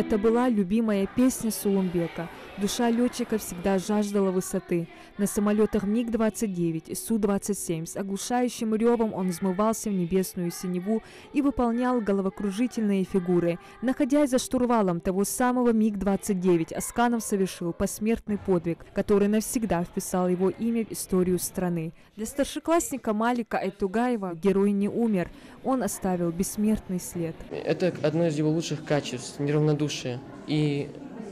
Это была любимая песня Сулумбека. Душа летчика всегда жаждала высоты. На самолетах МиГ-29 и Су-27 с оглушающим ревом он взмывался в небесную синеву и выполнял головокружительные фигуры. Находясь за штурвалом того самого МиГ-29, Асканов совершил посмертный подвиг, который навсегда вписал его имя в историю страны. Для старшеклассника Малика Айтугаева герой не умер, он оставил бессмертный след. Это одно из его лучших качеств – неравнодушие и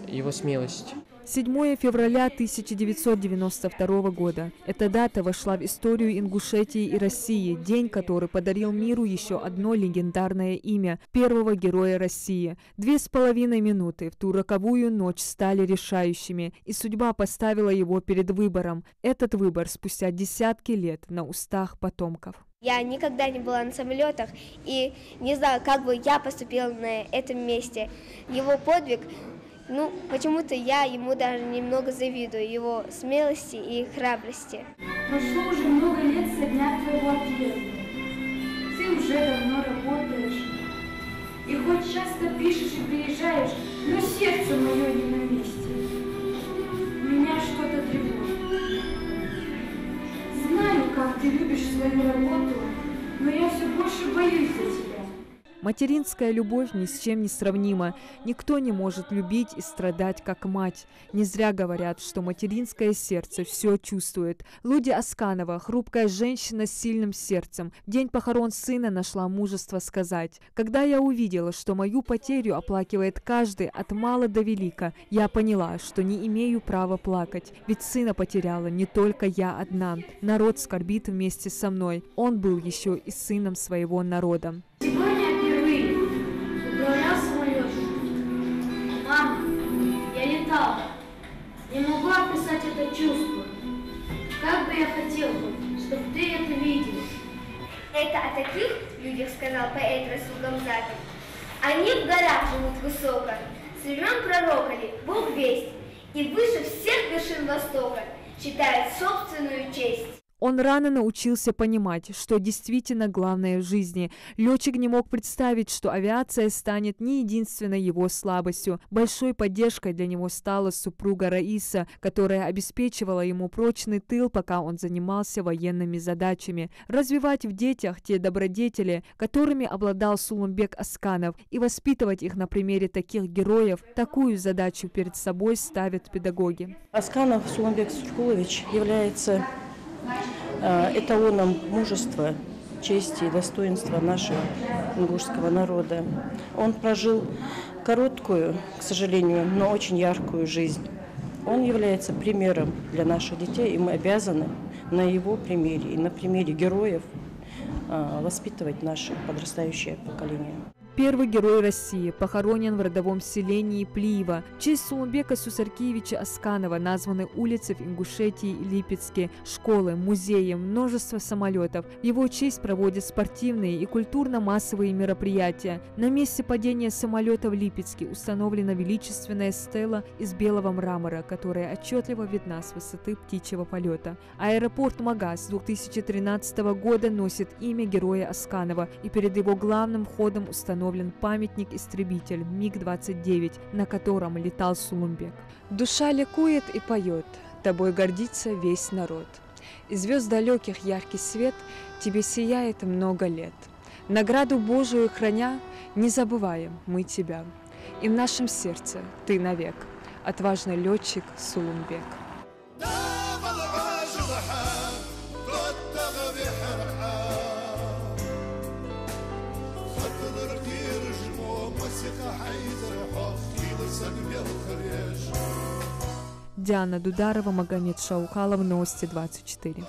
его смелость. 7 февраля 1992 года. Эта дата вошла в историю Ингушетии и России, день, который подарил миру еще одно легендарное имя – первого героя России. 2,5 минуты в ту роковую ночь стали решающими, и судьба поставила его перед выбором. Этот выбор спустя десятки лет на устах потомков. Я никогда не была на самолетах и не знала, как бы я поступила на этом месте. Его подвиг, почему-то я ему даже немного завидую, его смелости и храбрости. Прошло уже много лет со дня твоего отъезда. Ты уже давно работаешь. И хоть часто пишешь и приезжаешь, но сердце мое не на месте. Меня что-то тревожит. Знаю, как ты любишь свою работу, но я все больше боюсь за тебя. Материнская любовь ни с чем не сравнима. Никто не может любить и страдать, как мать. Не зря говорят, что материнское сердце все чувствует. Луди Асканова, хрупкая женщина с сильным сердцем, в день похорон сына нашла мужество сказать: «Когда я увидела, что мою потерю оплакивает каждый от мала до велика, я поняла, что не имею права плакать. Ведь сына потеряла не только я одна. Народ скорбит вместе со мной. Он был еще и сыном своего народа». Сегодня впервые управлял самолетом. Мама, я летала. Не могу описать это чувство. Как бы я хотела, чтобы ты это видела. Это о таких людях сказал поэт Расул Гамзатов. Они в горах живут высоко, с времен пророка ли, Бог весть, и выше всех вершин Востока считают собственную честь. Он рано научился понимать, что действительно главное в жизни. Летчик не мог представить, что авиация станет не единственной его слабостью. Большой поддержкой для него стала супруга Раиса, которая обеспечивала ему прочный тыл, пока он занимался военными задачами. Развивать в детях те добродетели, которыми обладал Сулумбек Асканов, и воспитывать их на примере таких героев, такую задачу перед собой ставят педагоги. Асканов Сулумбек Суркулович является эталоном мужества, чести и достоинства нашего ингушского народа. Он прожил короткую, к сожалению, но очень яркую жизнь. Он является примером для наших детей, и мы обязаны на его примере и на примере героев воспитывать наше подрастающее поколение. Первый герой России похоронен в родовом селении Плиево. В честь Сулумбека Сусаркиевича Асканова названы улицы в Ингушетии и Липецке, школы, музеи, множество самолетов. В его честь проводят спортивные и культурно-массовые мероприятия. На месте падения самолета в Липецке установлена величественная стела из белого мрамора, которая отчетливо видна с высоты птичьего полета. Аэропорт Магаз с 2013 года носит имя героя Асканова, и перед его главным входом установлен памятник-истребитель МиГ-29, на котором летал Сулумбек. Душа ликует и поет, тобой гордится весь народ. Из звезд далеких яркий свет тебе сияет много лет. Награду Божию храня, не забываем мы тебя. И в нашем сердце ты навек, отважный летчик Сулумбек. Диана Дударова, Магомед Шаухалов, Новости 24.